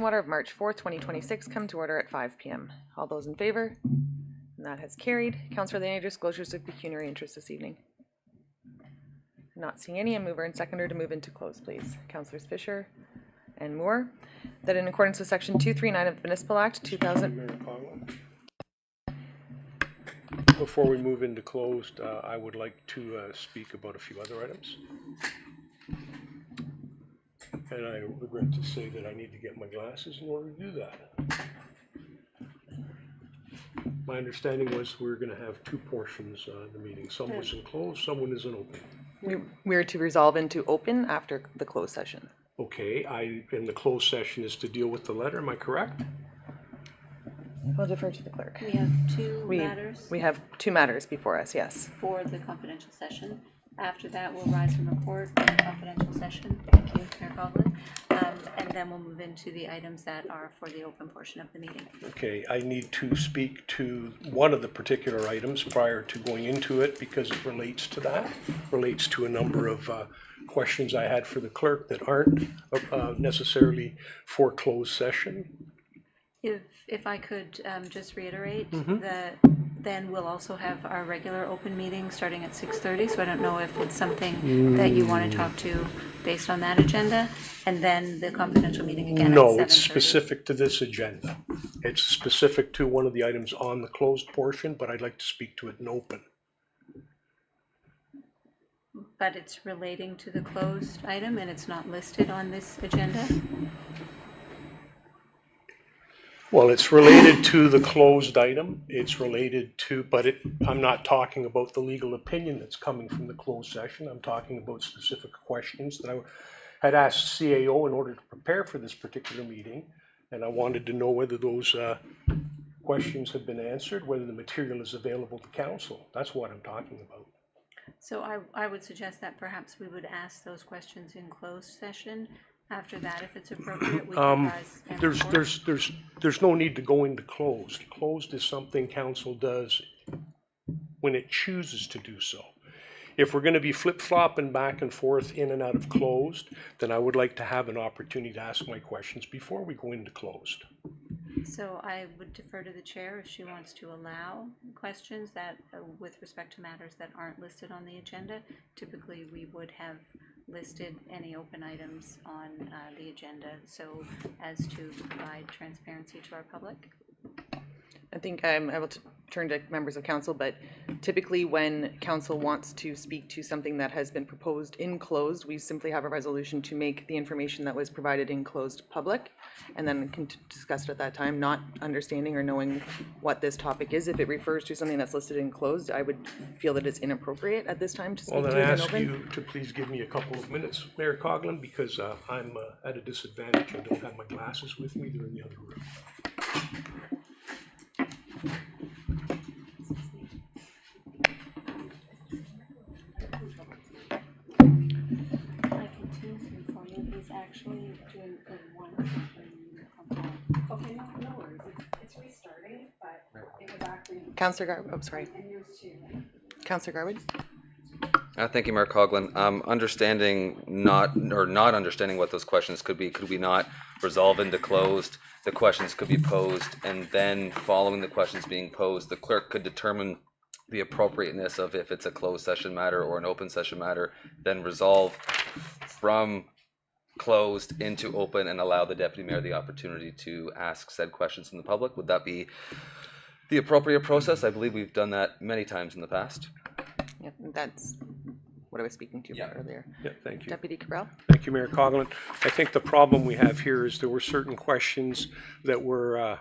Water of March 4th, 2026 come to order at 5 p.m. All those in favor? And that has carried. Councillor, are there any disclosures of pecuniary interest this evening? Not seeing any. A mover and seconder to move into close, please. Councillors Fisher and Moore. That in accordance with Section 239 of the Municipal Act 2000. Before we move into closed, I would like to speak about a few other items. And I regret to say that I need to get my glasses in order to do that. My understanding was we were going to have two portions of the meeting. Some was in closed, some was in open. We're to resolve into open after the closed session. Okay, and the closed session is to deal with the letter, am I correct? We'll defer to the clerk. We have two matters. We have two matters before us, yes. For the confidential session. After that, we'll rise from record for the confidential session. Thank you, Mayor Coughlin. And then we'll move into the items that are for the open portion of the meeting. Okay, I need to speak to one of the particular items prior to going into it because it relates to that, relates to a number of questions I had for the clerk that aren't necessarily for closed session. If I could just reiterate that then we'll also have our regular open meeting starting at 6:30. So I don't know if it's something that you want to talk to based on that agenda, and then the confidential meeting again. No, at 7:30. it's specific to this agenda. It's specific to one of the items on the closed portion, but I'd like to speak to it in open. But it's relating to the closed item and it's not listed on this agenda? Well, it's related to the closed item. It's related to, but I'm not talking about the legal opinion that's coming from the closed session. I'm talking about specific questions that I had asked CAO in order to prepare for this particular meeting. And I wanted to know whether those questions have been answered, whether the material is available to council. That's what I'm talking about. So I would suggest that perhaps we would ask those questions in closed session. After that, if it's appropriate, we can rise and report. There's no need to go into closed. Closed is something council does when it chooses to do so. If we're going to be flip-flopping back and forth in and out of closed, then I would like to have an opportunity to ask my questions before we go into closed. So I would defer to the chair if she wants to allow questions that, with respect to matters that aren't listed on the agenda. Typically, we would have listed any open items on the agenda so as to provide transparency to our public. I think I'm able to turn to members of council, but typically when council wants to speak to something that has been proposed in closed, we simply have a resolution to make the information that was provided in closed public, and then can discuss it at that time, not understanding or knowing what this topic is. If it refers to something that's listed in closed, I would feel that it's inappropriate at this time to speak to it in open. Well, then I ask you to please give me a couple of minutes, Mayor Coughlin, because I'm at a disadvantage. I don't have my glasses with me. They're in the other room. Actually doing the one. Okay, no worries. It's restarting, but it was actually. Councillor Garwood, oh sorry. And yours too. Councillor Garwood. Thank you, Mayor Coughlin. Not understanding what those questions could be, could we not resolve into closed? The questions could be posed, and then following the questions being posed, the clerk could determine the appropriateness of if it's a closed session matter or an open session matter, then resolve from closed into open and allow the deputy mayor the opportunity to ask said questions from the public. Would that be the appropriate process? I believe we've done that many times in the past. Yeah, that's what I was speaking to earlier. Yeah, thank you. Deputy Cabral. Thank you, Mayor Coughlin. I think the problem we have here is there were certain questions that were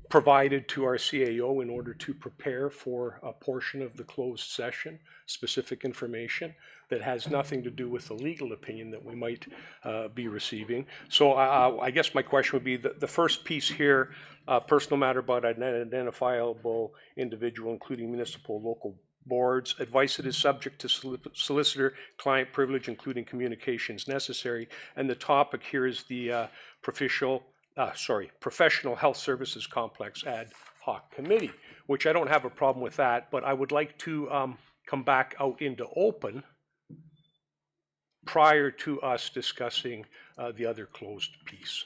provided to our CAO in order to prepare for a portion of the closed session, specific information that has nothing to do with the legal opinion that we might be receiving. So I guess my question would be the first piece here, personal matter about an identifiable individual, including municipal local boards. Advice that is subject to solicitor client privilege, including communications necessary. And the topic here is the Professional Health Services Complex Ad Hoc Committee, which I don't have a problem with that, but I would like to come back out into open prior to us discussing the other closed piece,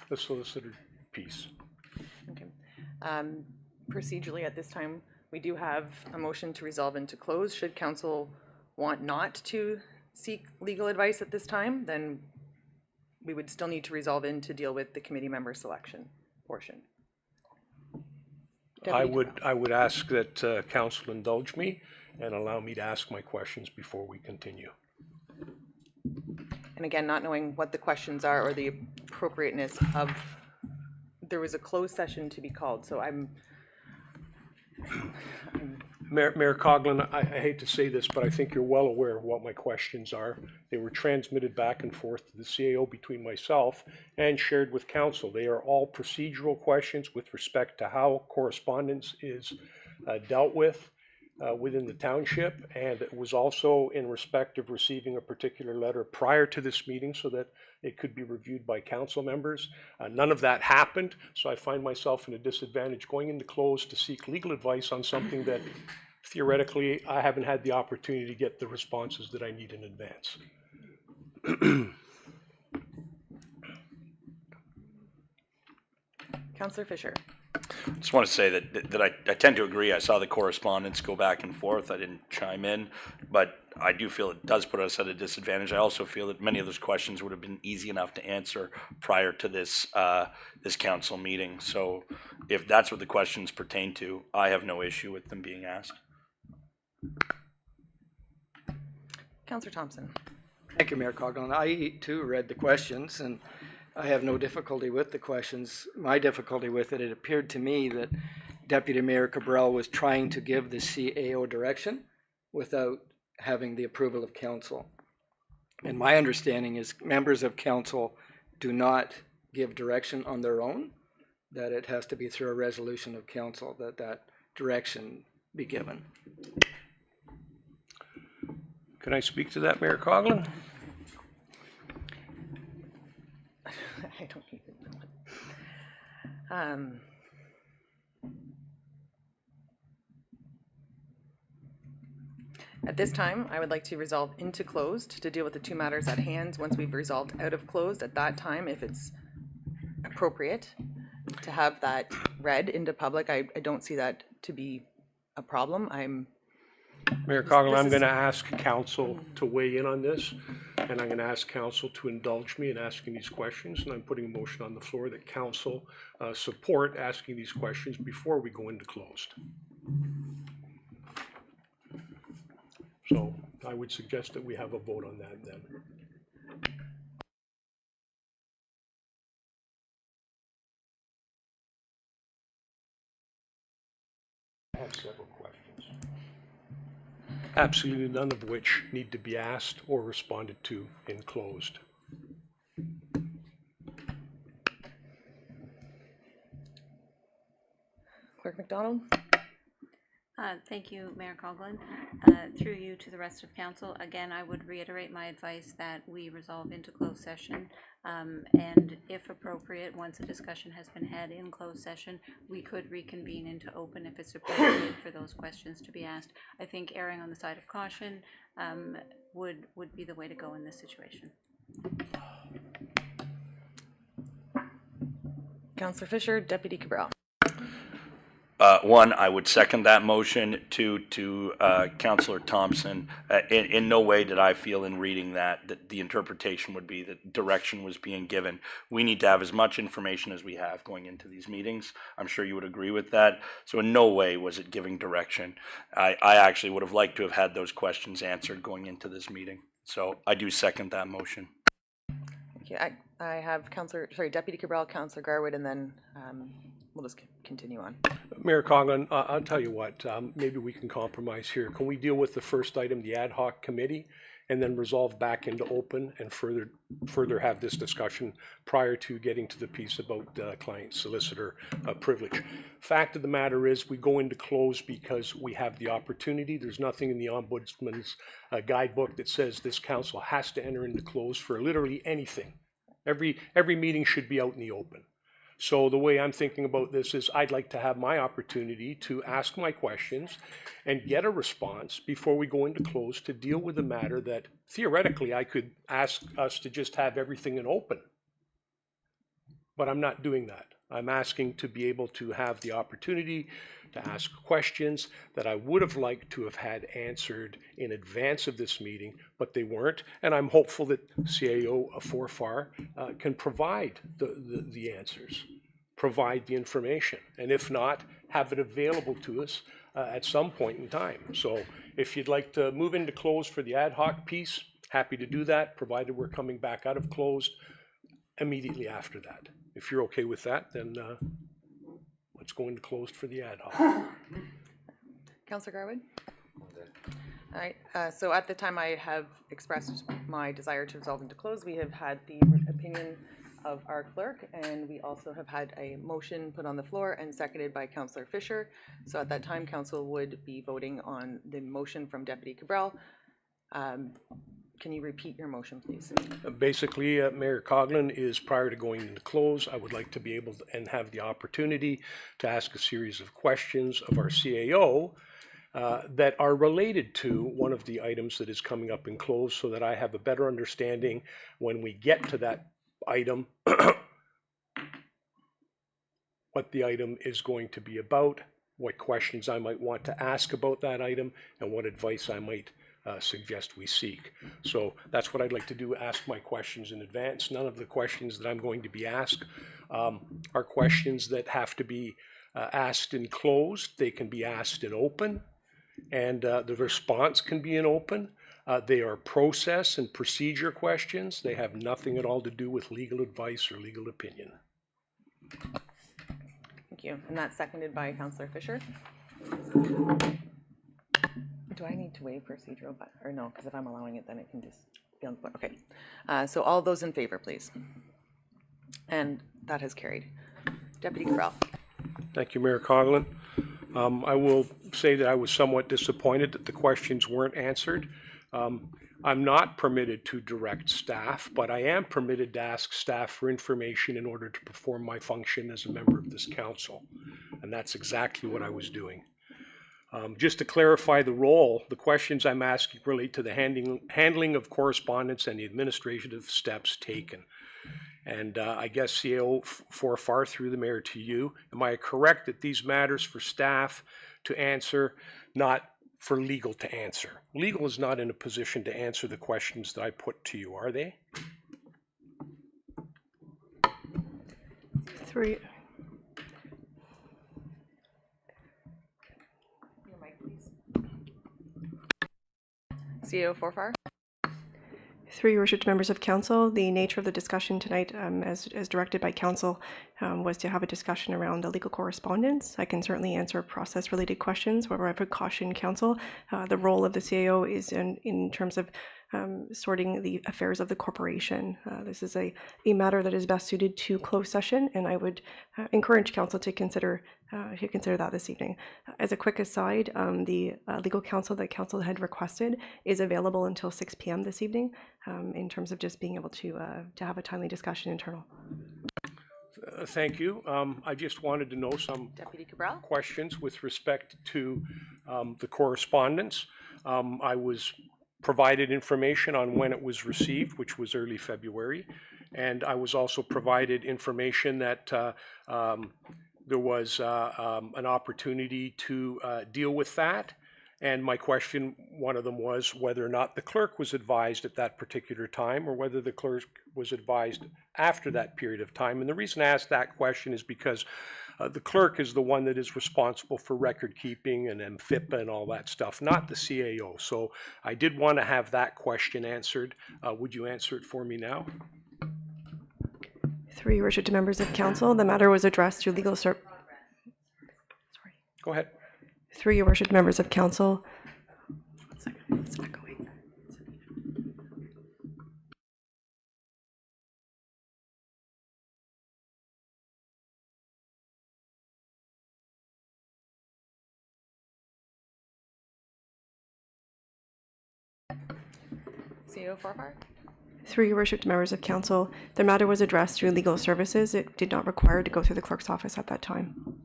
the solicitor piece. Okay. Procedurally, at this time, we do have a motion to resolve into close. Should council want not to seek legal advice at this time, then we would still need to resolve in to deal with the committee member selection portion. I would ask that council indulge me and allow me to ask my questions before we continue. And again, not knowing what the questions are or the appropriateness of, there was a closed session to be called, so Mayor Coughlin, I hate to say this, but I think you're well aware of what my questions are. They were transmitted back and forth to the CAO between myself and shared with council. They are all procedural questions with respect to how correspondence is dealt with within the township, and it was also in respect of receiving a particular letter prior to this meeting so that it could be reviewed by council members. None of that happened, so I find myself in a disadvantage going into close to seek legal advice on something that theoretically I haven't had the opportunity to get the responses that I need in advance. Councillor Fisher. Just want to say that I tend to agree. I saw the correspondence go back and forth. I didn't chime in, but I do feel it does put us at a disadvantage. I also feel that many of those questions would have been easy enough to answer prior to this this council meeting. So if that's what the questions pertain to, I have no issue with them being asked. Councillor Thompson. Thank you, Mayor Coughlin. I too read the questions, and I have no difficulty with the questions. My difficulty with it appeared to me that Deputy Mayor Cabral was trying to give the CAO direction without having the approval of council. And my understanding is members of council do not give direction on their own, that it has to be through a resolution of council that direction be given. Can I speak to that, Mayor Coughlin? I don't even know. At this time, I would like to resolve into closed to deal with the two matters at hand. Once we've resolved out of closed, at that time, if it's appropriate to have that read into public, I don't see that to be a problem. Mayor Coughlin, this I'm is- going to ask council to weigh in on this, and I'm going to ask council to indulge me in asking these questions, and I'm putting a motion on the floor that council support asking these questions before we go into closed. So I would suggest that we have a vote on that then. I have several questions, absolutely none of which need to be asked or responded to in closed. Clerk McDonald? Thank you, Mayor Coughlin. Through you to the rest of council, again, I would reiterate my advice that we resolve into closed session. And if appropriate, once a discussion has been had in closed session, we could reconvene into open if it's appropriate for those questions to be asked. I think erring on the side of caution would be the way to go in this situation. Councillor Fisher, Deputy Cabral. One, I would second that motion. Two, to Councillor Thompson, in no way did I feel in reading that the interpretation would be that direction was being given. We need to have as much information as we have going into these meetings. I'm sure you would agree with that. So in no way was it giving direction. I actually would have liked to have had those questions answered going into this meeting. So I do second that motion. Thank you. I have Deputy Cabral, Councillor Garwood, and then we'll just continue on. Mayor Coughlin, I'll tell you what, maybe we can compromise here. Can we deal with the first item, the ad hoc committee, and then resolve back into open and further have this discussion prior to getting to the piece about client solicitor privilege? Fact of the matter is we go into close because we have the opportunity. There's nothing in the Ombudsman's guidebook that says this council has to enter into close for literally anything. Every meeting should be out in the open. So the way I'm thinking about this is I'd like to have my opportunity to ask my questions and get a response before we go into close to deal with a matter that theoretically I could ask us to just have everything in open. But I'm not doing that. I'm asking to be able to have the opportunity to ask questions that I would have liked to have had answered in advance of this meeting, but they weren't. And I'm hopeful that CAO Forfar can provide the answers, provide the information, and if not, have it available to us at some point in time. So if you'd like to move into close for the ad hoc piece, happy to do that, provided we're coming back out of closed immediately after that. If you're okay with that, then let's go into closed for the ad hoc. Councillor Garwood? All right, so at the time I have expressed my desire to resolve into close, we have had the opinion of our clerk, and we also have had a motion put on the floor and seconded by Councillor Fisher. So at that time, council would be voting on the motion from Deputy Cabral. Can you repeat your motion, please? Basically, Mayor Coughlin, is prior to going into close, I would like to be able to, and have the opportunity to ask a series of questions of our CAO that are related to one of the items that is coming up in close, so that I have a better understanding when we get to that item, what the item is going to be about, what questions I might want to ask about that item, and what advice I might suggest we seek. So that's what I'd like to do, ask my questions in advance. None of the questions that I'm going to be asked are questions that have to be asked in closed. They can be asked in open, and the response can be in open. They are process and procedure questions. They have nothing at all to do with legal advice or legal opinion. Thank you. And that's seconded by Councillor Fisher. Do I need to waive procedural, or no, because if I'm allowing it, then it can just be on the floor. Okay. So all those in favor, please. And that has carried. Deputy Cabral. Thank you, Mayor Coughlin. I will say that I was somewhat disappointed that the questions weren't answered. I'm not permitted to direct staff, but I am permitted to ask staff for information in order to perform my function as a member of this council. And that's exactly what I was doing. Just to clarify the role, the questions I'm asking relate to the handling of correspondence and the administrative steps taken. And I guess CAO Forfar, through the mayor to you, am I correct that these matters for staff to answer, not for legal to answer? Legal is not in a position to answer the questions that I put to you, are they? Three. Your mic, please. CAO Forfar. Through your worship, members of council, the nature of the discussion tonight, as directed by council, was to have a discussion around the legal correspondence. I can certainly answer process-related questions. However, I would caution council, the role of the CAO is in terms of sorting the affairs of the corporation. This is a matter that is best suited to closed session, and I would encourage council to consider that this evening. As a quick aside, the legal counsel that council had requested is available until 6 p.m. this evening, in terms of just being able to have a timely discussion internal. Thank you. I just wanted to know some Deputy Cabral. questions with respect to the correspondence. I was provided information on when it was received, which was early February, and I was also provided information that there was an opportunity to deal with that. And my question, one of them was whether or not the clerk was advised at that particular time, or whether the clerk was advised after that period of time. And the reason I asked that question is because the clerk is the one that is responsible for record keeping and MFIPA and all that stuff, not the CAO. So I did want to have that question answered. Would you answer it for me now? Through your worship to members of council, the matter was addressed to legal Sorry. Go ahead. Through your worship members of council. 1 second, it's echoing. CAO Forfar. Through your worship to members of council, the matter was addressed through legal services. It did not require to go through the clerk's office at that time.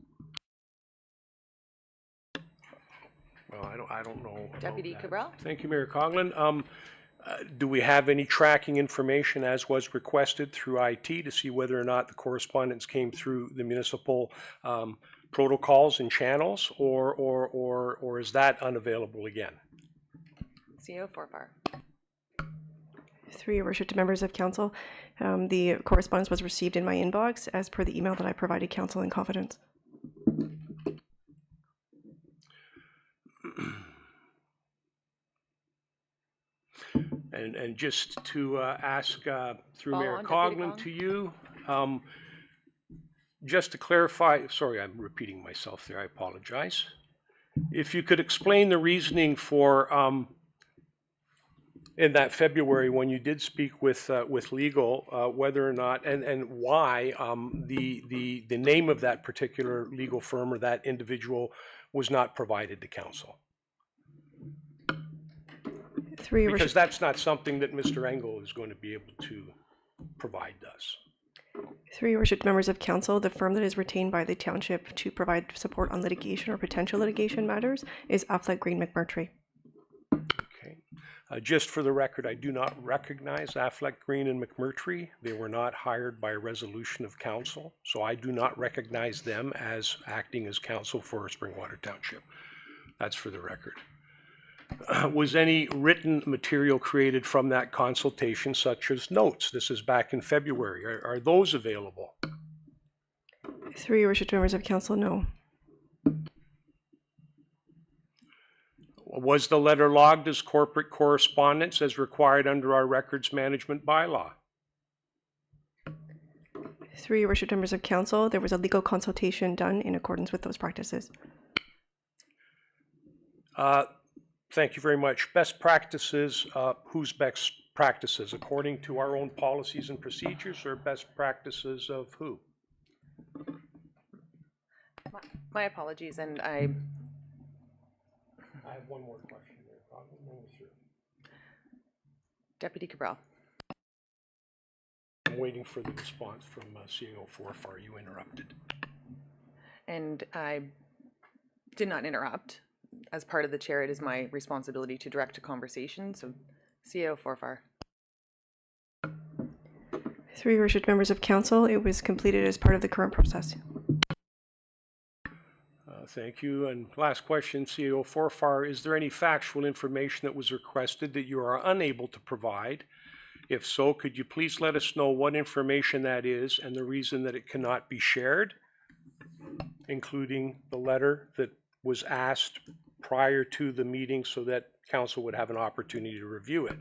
Well, I don't know about Deputy that. Cabral? Thank you, Mayor Coughlin. Do we have any tracking information as was requested through IT to see whether or not the correspondence came through the municipal protocols and channels, or is that unavailable again? CEO Forfar. Through your worship to members of council, the correspondence was received in my inbox as per the email that I provided council in confidence. And just to ask through Follow Mayor on, Deputy Coughlin Cong. to you, just to clarify, sorry, I'm repeating myself there, I apologize. If you could explain the reasoning for, in that February, when you did speak with legal, whether or not, and why the name of that particular legal firm or that individual was not provided to council. Through your Because worship, that's not something that Mr. Engel is going to be able to provide us. through your worship to members of council, the firm that is retained by the township to provide support on litigation or potential litigation matters is Affleck Green McMurtry. Okay. Just for the record, I do not recognize Affleck Green and McMurtry. They were not hired by a resolution of council, so I do not recognize them as acting as counsel for Springwater Township. That's for the record. Was any written material created from that consultation, such as notes? This is back in February. Are those available? Through your worship to members of council, no. Was the letter logged as corporate correspondence as required under our records management bylaw? Through your worship to members of council, there was a legal consultation done in accordance with those practices. Thank you very much. Best practices, whose best practices? According to our own policies and procedures, or best practices of who? My apologies, and I have one more question there. Deputy Cabral. I'm waiting for the response from CEO Forfar. You interrupted. And I did not interrupt. As part of the chair, it is my responsibility to direct a conversation. So, CEO Forfar. Through your worship to members of council, it was completed as part of the current process. Thank you. And last question, CEO Forfar, is there any factual information that was requested that you are unable to provide? If so, could you please let us know what information that is and the reason that it cannot be shared, including the letter that was asked prior to the meeting so that council would have an opportunity to review it?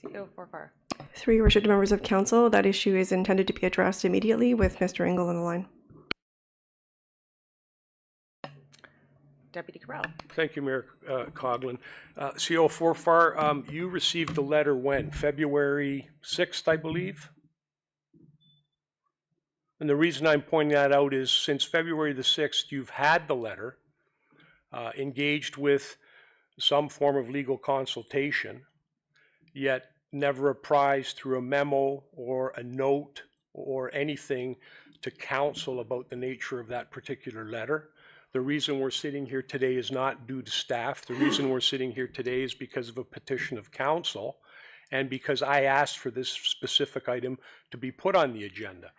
CEO Forfar. Through your worship to members of council, that issue is intended to be addressed immediately with Mr. Engel on the line. Deputy Cabral. Thank you, Mayor Coughlin. CEO Forfar, you received the letter when? February 6th, I believe? And the reason I'm pointing that out is since February the 6th, you've had the letter, engaged with some form of legal consultation, yet never apprised through a memo or a note or anything to council about the nature of that particular letter. The reason we're sitting here today is not due to staff. The reason we're sitting here today is because of a petition of council and because I asked for this specific item to be put on the agenda.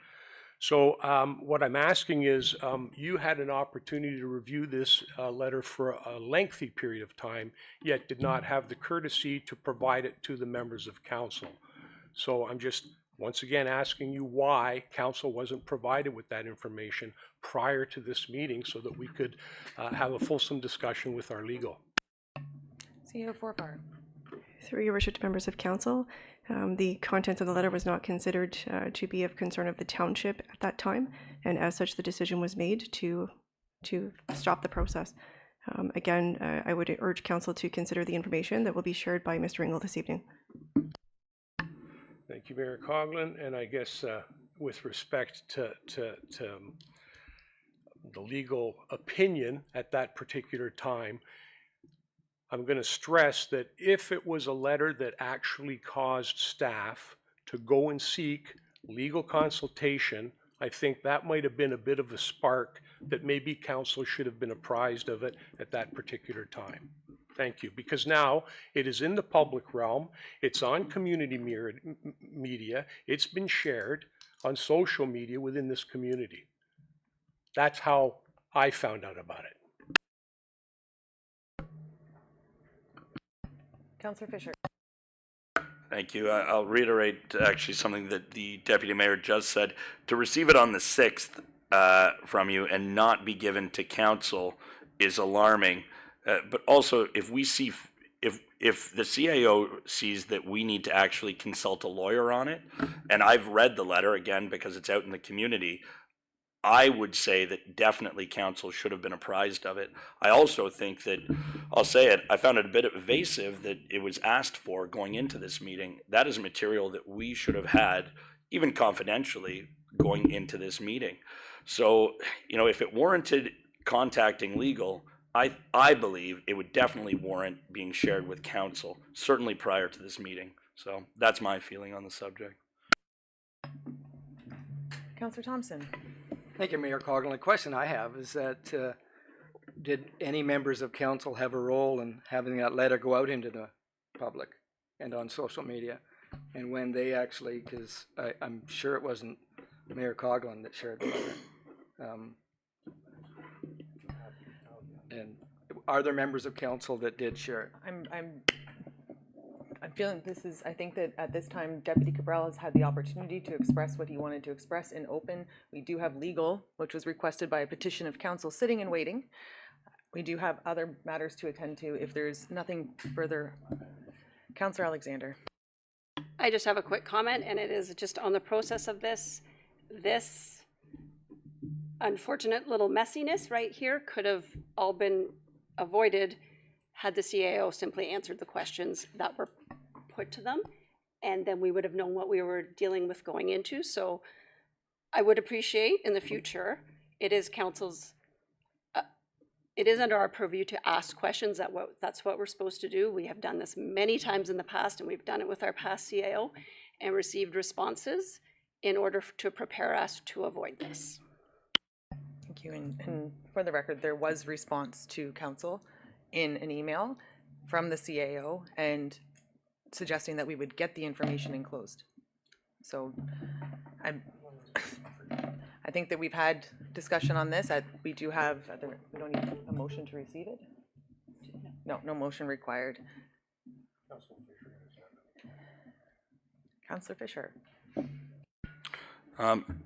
So what I'm asking is, you had an opportunity to review this letter for a lengthy period of time, yet did not have the courtesy to provide it to the members of council. So I'm just once again asking you why council wasn't provided with that information prior to this meeting so that we could have a fulsome discussion with our legal. CEO Forfar. Through your worship to members of council, the contents of the letter was not considered to be of concern of the township at that time, and as such the decision was made to stop the process. Again, I would urge council to consider the information that will be shared by Mr. Engel this evening. Thank you, Mayor Coughlin, and I guess with respect to the legal opinion at that particular time, I'm going to stress that if it was a letter that actually caused staff to go and seek legal consultation, I think that might have been a bit of a spark that maybe council should have been apprised of it at that particular time. Thank you, because now it is in the public realm, it's on community media, it's been shared on social media within this community. That's how I found out about it. Councillor Fisher. Thank you. I'll reiterate actually something that the deputy mayor just said. To receive it on the 6th from you and not be given to council is alarming. But also, if we see, if the CAO sees that we need to actually consult a lawyer on it, and I've read the letter again because it's out in the community, I would say that definitely council should have been apprised of it. I also think that, I'll say it, I found it a bit evasive that it was asked for going into this meeting. That is material that we should have had, even confidentially, going into this meeting. So, you know, if it warranted contacting legal, I believe it would definitely warrant being shared with council, certainly prior to this meeting. So that's my feeling on the subject. Councillor Thompson. Thank you, Mayor Coughlin. The question I have is that did any members of council have a role in having that letter go out into the public and on social media? And when they actually, because I'm sure it wasn't Mayor Coughlin that shared the letter. And are there members of council that did share it? I'm feeling this is, I think that at this time, Deputy Cabral has had the opportunity to express what he wanted to express in open. We do have legal, which was requested by a petition of council sitting and waiting. We do have other matters to attend to if there's nothing further. Councillor Alexander. I just have a quick comment, and it is just on the process of this unfortunate little messiness right here could have all been avoided had the CAO simply answered the questions that were put to them, and then we would have known what we were dealing with going into. So I would appreciate in the future, it is council's, it is under our purview to ask questions. That's what we're supposed to do. We have done this many times in the past, and we've done it with our past CAO and received responses in order to prepare us to avoid this. Thank you. And for the record, there was response to council in an email from the CAO and suggesting that we would get the information enclosed. So I think that we've had discussion on this. We do have, we don't need a motion to receive it? No, no motion required. Councillor Fisher.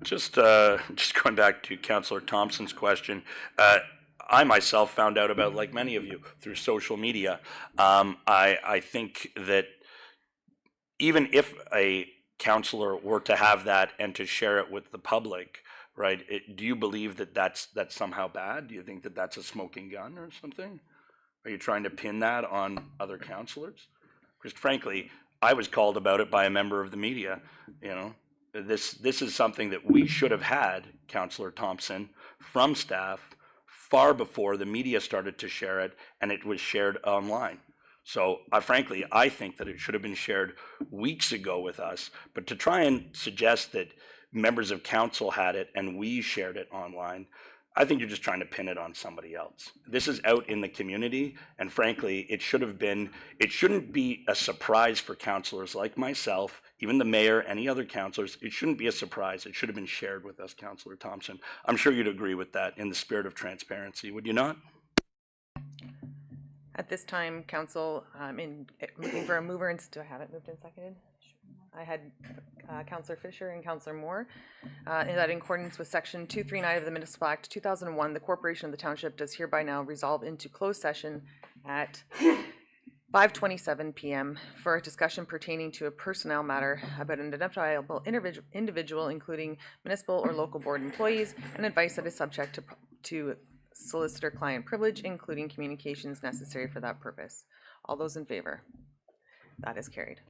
Just going back to Councillor Thompson's question, I myself found out about, like many of you, through social media. I think that even if a councillor were to have that and to share it with the public, right, do you believe that that's somehow bad? Do you think that that's a smoking gun or something? Are you trying to pin that on other councillors? Because frankly, I was called about it by a member of the media, you know. This is something that we should have had, Councillor Thompson, from staff far before the media started to share it, and it was shared online. So frankly, I think that it should have been shared weeks ago with us, but to try and suggest that members of council had it and we shared it online, I think you're just trying to pin it on somebody else. This is out in the community, and frankly, it shouldn't be a surprise for councillors like myself, even the mayor, any other councillors. It shouldn't be a surprise. It should have been shared with us, Councillor Thompson. I'm sure you'd agree with that in the spirit of transparency, would you not? At this time, council, looking for a mover, and do I have it moved and seconded? I had Councillor Fisher and Councillor Moore. That in accordance with Section 239 of the Municipal Act 2001, the corporation of the township does hereby now resolve into closed session at 5:27 p.m. for a discussion pertaining to a personnel matter about an identifiable individual, including municipal or local board employees, and advice that is subject to solicitor-client privilege, including communications necessary for that purpose. All those in favor? That is carried.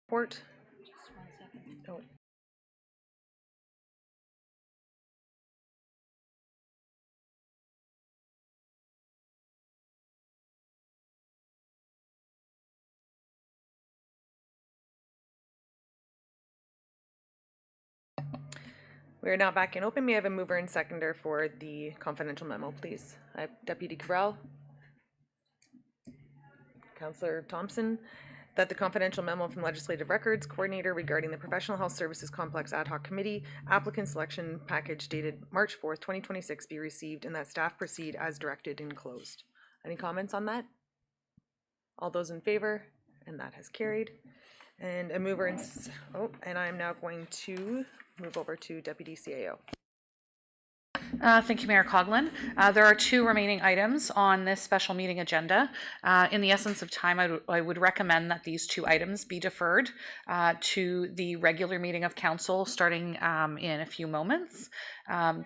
Report. Oh. We are now back in open. May I have a mover and seconder for the confidential memo, please? I have Deputy Cabral. Councillor Thompson, that the confidential memo from Legislative Records Coordinator regarding the Professional Health Services Complex Ad Hoc Committee applicant selection package dated March 4th, 2026 be received and that staff proceed as directed and closed. Any comments on that? All those in favor? And that has carried. And a mover and, and I'm now going to move over to Deputy CAO. Thank you, Mayor Coughlin. There are 2 remaining items on this special meeting agenda. In the essence of time, I would recommend that these 2 items be deferred to the regular meeting of council starting in a few moments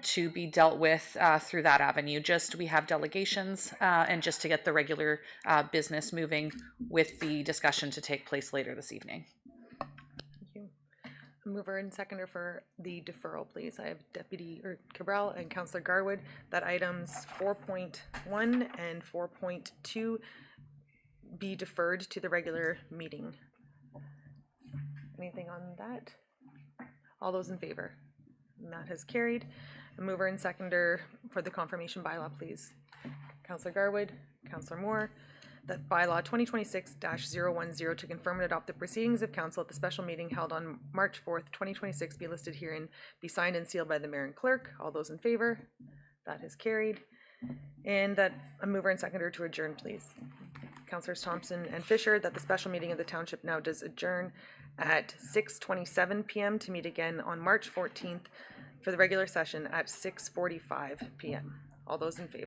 to be dealt with through that avenue. We have delegations and just to get the regular business moving with the discussion to take place later this evening. Mover and seconder for the deferral, please. I have Deputy Cabral and Councillor Garwood that items 4.1 and 4.2 be deferred to the regular meeting. Anything on that? All those in favor? And that has carried. A mover and seconder for the confirmation bylaw, please. Councillor Garwood, Councillor Moore, that bylaw 2026-010 to confirm and adopt the proceedings of council at the special meeting held on March 4th, 2026 be listed herein, be signed and sealed by the mayor and clerk. All those in favor? That has carried. And that a mover and seconder to adjourn, please. Councillors Thompson and Fisher, that the special meeting of the township now does adjourn at 6:27 p.m. to meet again on March 14th for the regular session at 6:45 p.m. All those in favor?